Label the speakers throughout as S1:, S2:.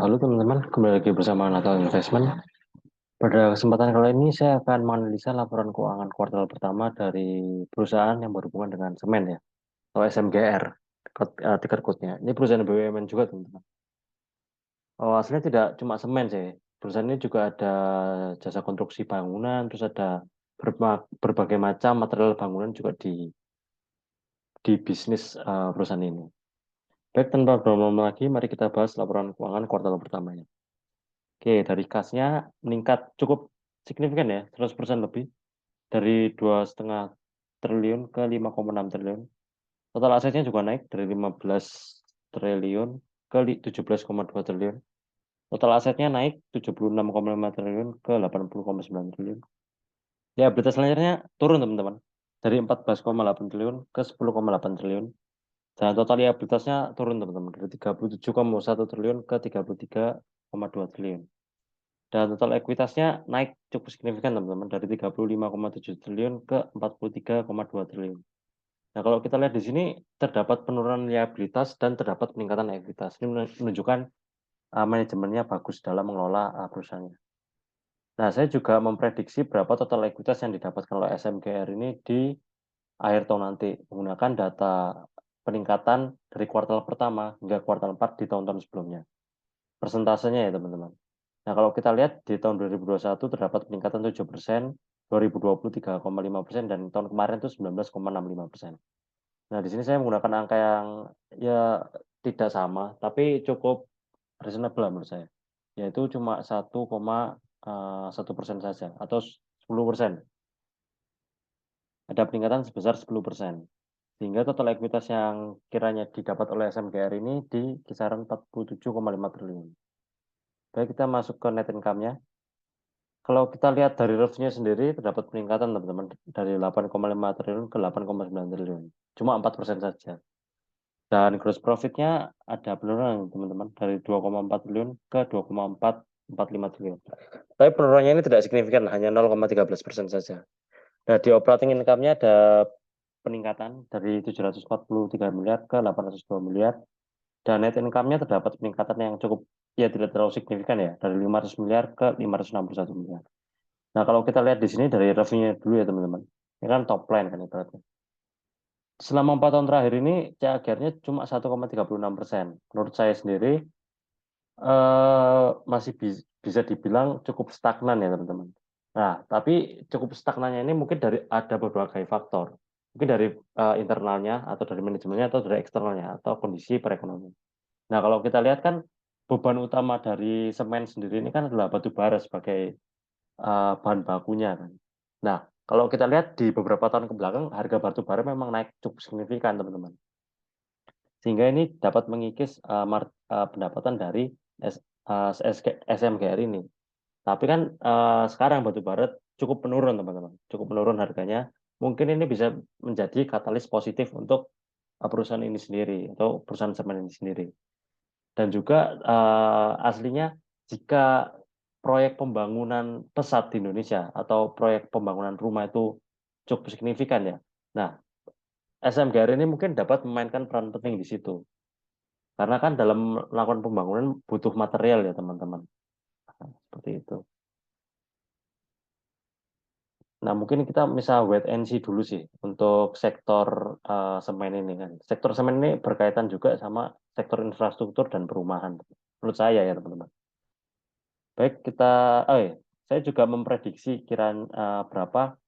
S1: Halo teman-teman, kembali lagi bersama Natal Investment. Pada kesempatan kali ini saya akan menganalisa laporan keuangan kuartal pertama dari perusahaan yang berhubungan dengan semen ya, atau SMGR, ticker code-nya. Ini perusahaan BUMN juga teman-teman. Oh, aslinya tidak cuma semen sih. Perusahaan ini juga ada jasa konstruksi bangunan, terus ada berbagai macam material bangunan juga di bisnis perusahaan ini. Baik, tanpa berlama-lama lagi, mari kita bahas laporan keuangan kuartal pertamanya. Oke, dari kasnya meningkat cukup signifikan ya, 100% lebih dari 2,5 triliun ke 5,6 triliun. Total asetnya juga naik dari 15 triliun ke 17,2 triliun. Total asetnya naik 76,5 triliun ke 80,9 triliun. Ya, berita selanjutnya turun teman-teman. Dari 14,8 triliun ke 10,8 triliun. Dan total liabilitasnya turun teman-teman dari 37,1 triliun ke 33,2 triliun. Dan total ekuitasnya naik cukup signifikan teman-teman dari 35,7 triliun ke 43,2 triliun. Nah, kalau kita lihat di sini terdapat penurunan liabilitas dan terdapat peningkatan ekuitas. Ini menunjukkan manajemennya bagus dalam mengelola perusahaannya. Nah, saya juga memprediksi berapa total ekuitas yang didapatkan oleh SMGR ini di akhir tahun nanti menggunakan data peningkatan dari kuartal pertama hingga kuartal 4 di tahun-tahun sebelumnya. Persentasenya ya teman-teman. Nah, kalau kita lihat di tahun 2021 terdapat peningkatan 7%, 2020 3,5%, dan tahun kemarin itu 19,65%. Nah, di sini saya menggunakan angka yang ya tidak sama, tapi cukup reasonable menurut saya, yaitu cuma 1,1% saja, atau 10%. Ada peningkatan sebesar 10%. Sehingga total ekuitas yang kiranya didapat oleh SMGR ini di kisaran 47,5 triliun. Baik, kita masuk ke net income-nya. Kalau kita lihat dari revenue sendiri terdapat peningkatan teman-teman dari 8,5 triliun ke 8,9 triliun. Cuma 4% saja. Dan gross profit-nya ada penurunan teman-teman dari 2,4 triliun ke 2,445 triliun. Tapi penurunannya ini tidak signifikan, hanya 0,13% saja. Nah, di operating income-nya ada peningkatan dari 743 miliar ke 802 miliar. Dan net income-nya terdapat peningkatan yang cukup ya tidak terlalu signifikan ya, dari 500 miliar ke 561 miliar. Nah, kalau kita lihat di sini dari revenue dulu ya teman-teman. Ini kan top line kan ibaratnya. Selama 4 tahun terakhir ini CAGR-nya cuma 1,36%. Menurut saya sendiri masih bisa dibilang cukup stagnan ya teman-teman. Nah, tapi cukup stagnannya ini mungkin dari ada berbagai faktor. Mungkin dari internalnya atau dari manajemennya atau dari eksternalnya atau kondisi perekonomian. Nah, kalau kita lihat kan beban utama dari semen sendiri ini kan adalah batu bara sebagai bahan bakunya kan. Nah, kalau kita lihat di beberapa tahun ke belakang harga batu bara memang naik cukup signifikan teman-teman. Sehingga ini dapat mengikis pendapatan dari SMGR ini. Tapi kan sekarang batu bara cukup menurun teman-teman, cukup menurun harganya. Mungkin ini bisa menjadi katalis positif untuk perusahaan ini sendiri atau perusahaan semen ini sendiri. Dan juga aslinya jika proyek pembangunan pesat di Indonesia atau proyek pembangunan rumah itu cukup signifikan ya. Nah, SMGR ini mungkin dapat memainkan peran penting di situ. Karena kan dalam melakukan pembangunan butuh material ya teman-teman. Nah, seperti itu. Nah, mungkin kita bisa wait and see dulu sih untuk sektor semen ini kan. Sektor semen ini berkaitan juga sama sektor infrastruktur dan perumahan. Menurut saya ya teman-teman. Baik, saya juga memprediksi kiraan berapa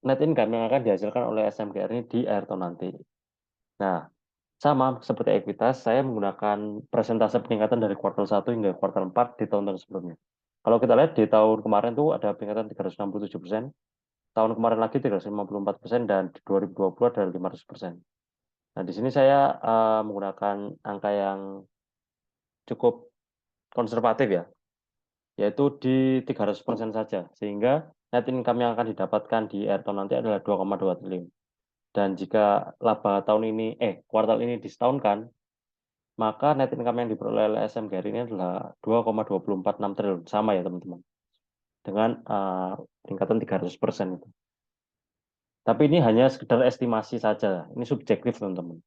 S1: net income yang akan dihasilkan oleh SMGR ini di akhir tahun nanti. Nah, sama seperti ekuitas, saya menggunakan persentase peningkatan dari kuartal 1 hingga kuartal 4 di tahun-tahun sebelumnya. Kalau kita lihat di tahun kemarin tuh ada peningkatan 367%, tahun kemarin lagi 354%, dan di 2020 ada 500%. Nah, di sini saya menggunakan angka yang cukup konservatif ya, yaitu di 300% saja, sehingga net income yang akan didapatkan di akhir tahun nanti adalah 2,2 triliun. Dan jika laba tahun ini, kuartal ini disetahunkan, maka net income yang diperoleh oleh SMGR ini adalah 2,246 triliun. Sama ya teman-teman, dengan peningkatan 300% itu. Tapi ini hanya sekedar estimasi saja, ini subjektif teman-teman.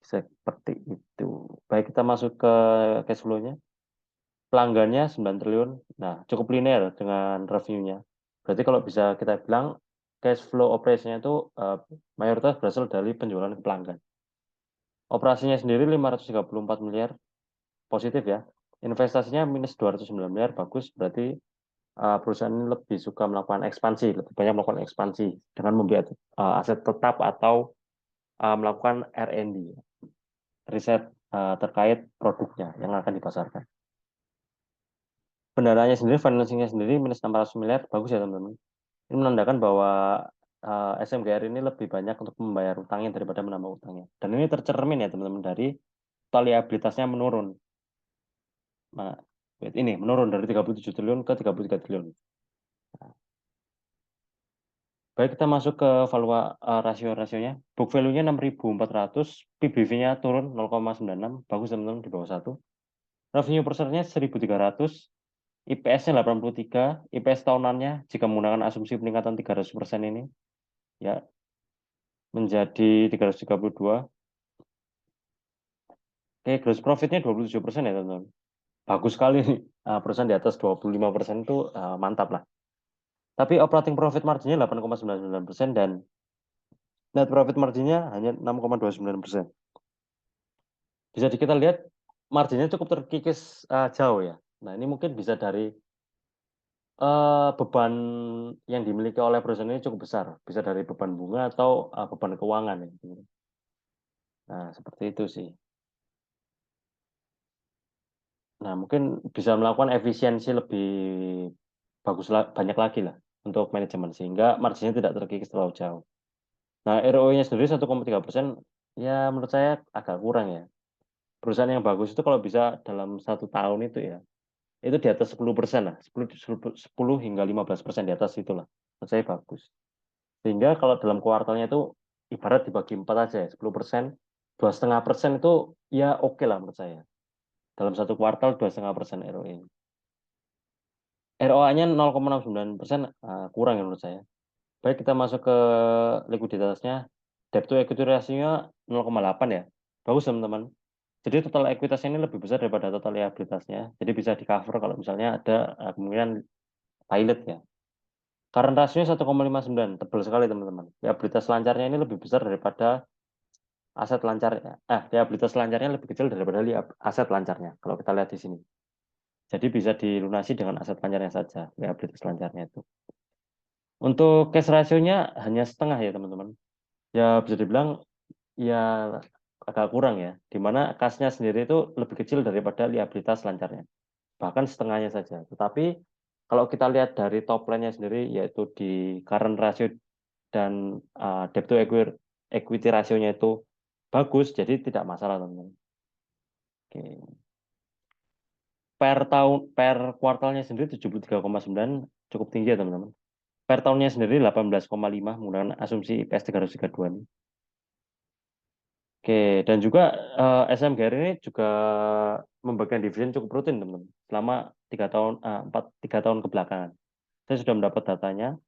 S1: Seperti itu. Baik, kita masuk ke cash flow-nya. Pelanggannya 9 triliun. Nah, cukup linear dengan revenue-nya. Berarti kalau bisa kita bilang cash flow operasinya itu mayoritas berasal dari penjualan ke pelanggan. Operasinya sendiri 534 miliar, positif ya. Investasinya minus 209 miliar, bagus. Berarti perusahaan ini lebih suka melakukan ekspansi, lebih banyak melakukan ekspansi dengan membuat aset tetap atau melakukan R&D, riset terkait produknya yang akan dipasarkan. Pendanaannya sendiri, financingnya sendiri minus 600 miliar, bagus ya teman-teman. Ini menandakan bahwa SMGR ini lebih banyak untuk membayar utangnya daripada menambah utangnya. Dan ini tercermin ya teman-teman dari total liabilitasnya menurun. Nah, ini menurun dari 37 triliun ke 33 triliun. Baik, kita masuk ke rasio-rasionya. Book value-nya 6.400, PBV-nya turun 0,96, bagus teman-teman di bawah 1. Revenue per share-nya 1.300, IPS-nya 83, IPS tahunannya jika menggunakan asumsi peningkatan 300% ini ya menjadi 332. Oke, gross profit-nya 27% ya teman-teman. Bagus sekali nih. Perusahaan di atas 25% itu mantap lah. Tapi operating profit marginnya 8,99% dan net profit marginnya hanya 6,29%. Bisa kita lihat marginnya cukup terkikis jauh ya. Nah, ini mungkin bisa dari beban yang dimiliki oleh perusahaan ini cukup besar. Bisa dari beban bunga atau beban keuangan ya. Nah, seperti itu sih. Nah, mungkin bisa melakukan efisiensi lebih bagus banyak lagi lah untuk manajemen sehingga marginnya tidak terkikis terlalu jauh. Nah, ROE-nya sendiri 1,3%, ya menurut saya agak kurang ya. Perusahaan yang bagus itu kalau bisa dalam 1 tahun itu di atas 10% lah, 10 hingga 15% di atas itulah. Menurut saya bagus. Sehingga kalau dalam kuartalnya itu ibarat dibagi 4 aja ya, 10%, 2,5% itu ya oke lah menurut saya. Dalam satu kuartal 2,5% ROE. ROA-nya 0,69%, kurang ya menurut saya. Baik, kita masuk ke likuiditasnya. Debt to equity ratio-nya 0,8 ya. Bagus teman-teman. Jadi total ekuitasnya ini lebih besar daripada total liabilitasnya. Jadi bisa di cover kalau misalnya ada kemungkinan pilot ya. Current rasio 1,59, tebal sekali teman-teman. Liabilitas lancarnya ini lebih besar daripada aset lancarnya. Liabilitas lancarnya lebih kecil daripada aset lancarnya. Kalau kita lihat di sini. Jadi bisa dilunasi dengan aset lancarnya saja, liabilitas lancarnya itu. Untuk cash ratio-nya hanya setengah ya teman-teman. Ya bisa dibilang ya agak kurang ya. Di mana kasnya sendiri itu lebih kecil daripada liabilitas lancarnya. Bahkan setengahnya saja. Tetapi kalau kita lihat dari top line-nya sendiri, yaitu di current ratio dan debt to equity ratio-nya itu bagus, jadi tidak masalah teman-teman. Oke. Per kuartalnya sendiri 73,9, cukup tinggi ya teman-teman. Per tahunnya sendiri 18,5 menggunakan asumsi IPS 332 ini. Oke, dan juga SMGR ini juga membagikan dividen cukup rutin teman-teman selama 3 tahun kebelakangan. Saya sudah mendapat datanya.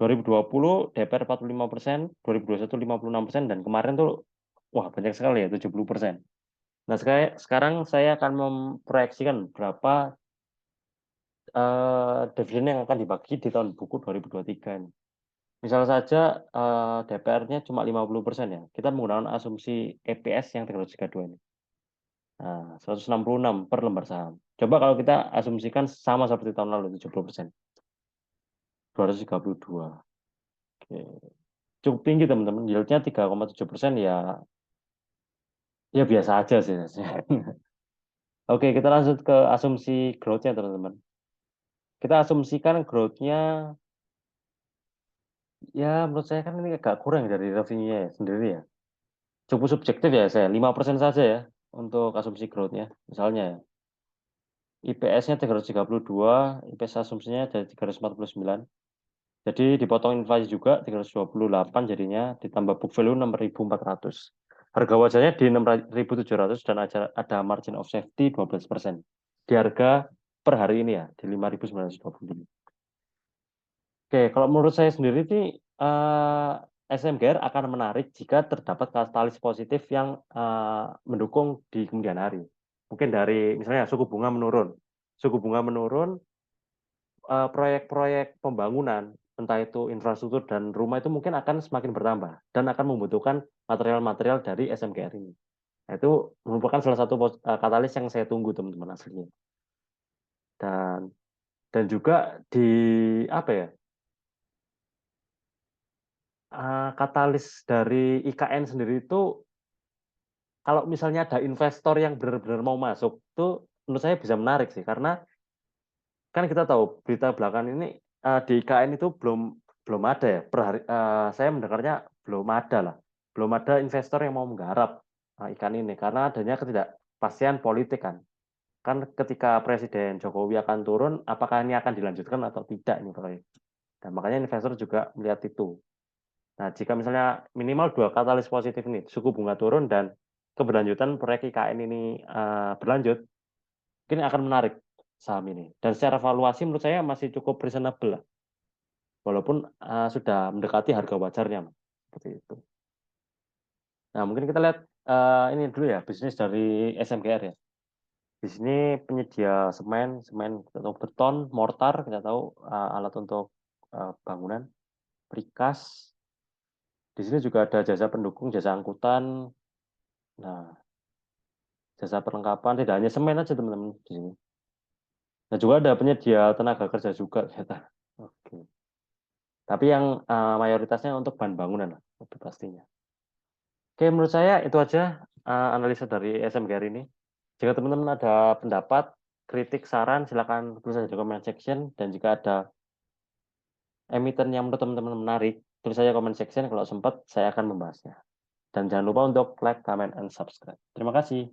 S1: 2020 DPR 45%, 2021 56%, dan kemarin tuh wah banyak sekali ya 70%. Nah, sekarang saya akan memproyeksikan berapa dividen yang akan dibagi di tahun buku 2023 ini. Misal saja DPR-nya cuma 50% ya. Kita menggunakan asumsi EPS yang 332 ini. Nah, 166 per lembar saham. Coba kalau kita asumsikan sama seperti tahun lalu 70%. 232. Oke. Cukup tinggi teman-teman. Yield-nya 3,7% ya. Ya biasa aja sih. Oke, kita lanjut ke asumsi growth-nya teman-teman. Kita asumsikan growth-nya ya menurut saya kan ini agak kurang dari revenue-nya sendiri ya. Cukup subjektif ya saya, 5% saja ya untuk asumsi growth-nya. Misalnya ya, IPS-nya 332, IPS asumsinya dari 349. Jadi dipotong inflasi juga 328 jadinya ditambah book value 6.400. Harga wajarnya di 6.700 dan ada margin of safety 12%. Di harga per hari ini ya di 5.920. Oke, kalau menurut saya sendiri sih SMGR akan menarik jika terdapat katalis positif yang mendukung di kemudian hari. Mungkin dari misalnya suku bunga menurun. Suku bunga menurun, proyek-proyek pembangunan, entah itu infrastruktur dan rumah itu mungkin akan semakin bertambah dan akan membutuhkan material-material dari SMGR ini. Nah, itu merupakan salah satu katalis yang saya tunggu teman-teman aslinya. Dan juga di apa ya, katalis dari IKN sendiri itu kalau misalnya ada investor yang benar-benar mau masuk itu menurut saya bisa menarik sih karena kan kita tahu berita belakangan ini di IKN itu belum ada ya saya mendengarnya belum ada lah, belum ada investor yang mau menggarap ikan ini karena adanya ketidakpastian politik kan ketika Presiden Jokowi akan turun apakah ini akan dilanjutkan atau tidak ini proyek, dan makanya investor juga melihat itu. Nah, jika misalnya minimal dua katalis positif ini, suku bunga turun dan keberlanjutan proyek IKN ini berlanjut, mungkin akan menarik saham ini. Dan secara valuasi menurut saya masih cukup reasonable lah, walaupun sudah mendekati harga wajarnya, seperti itu. Nah, mungkin kita lihat ini dulu ya, bisnis dari SMGR ya. Di sini penyedia semen atau beton, mortar, kita tahu alat untuk bangunan, precast. Di sini juga ada jasa pendukung, jasa angkutan. Nah, jasa perlengkapan tidak hanya semen aja teman-teman di sini. Nah, juga ada penyedia tenaga kerja juga ternyata. Oke. Tapi yang mayoritasnya untuk bahan bangunan lah, lebih pastinya. Oke, menurut saya itu aja analisa dari SMG hari ini. Jika teman-teman ada pendapat, kritik, saran, silakan tulis saja di comment section. Dan jika ada emiten yang menurut teman-teman menarik, tulis saja comment section. Kalau sempat, saya akan membahasnya. Dan jangan lupa untuk like, comment, and subscribe. Terima kasih.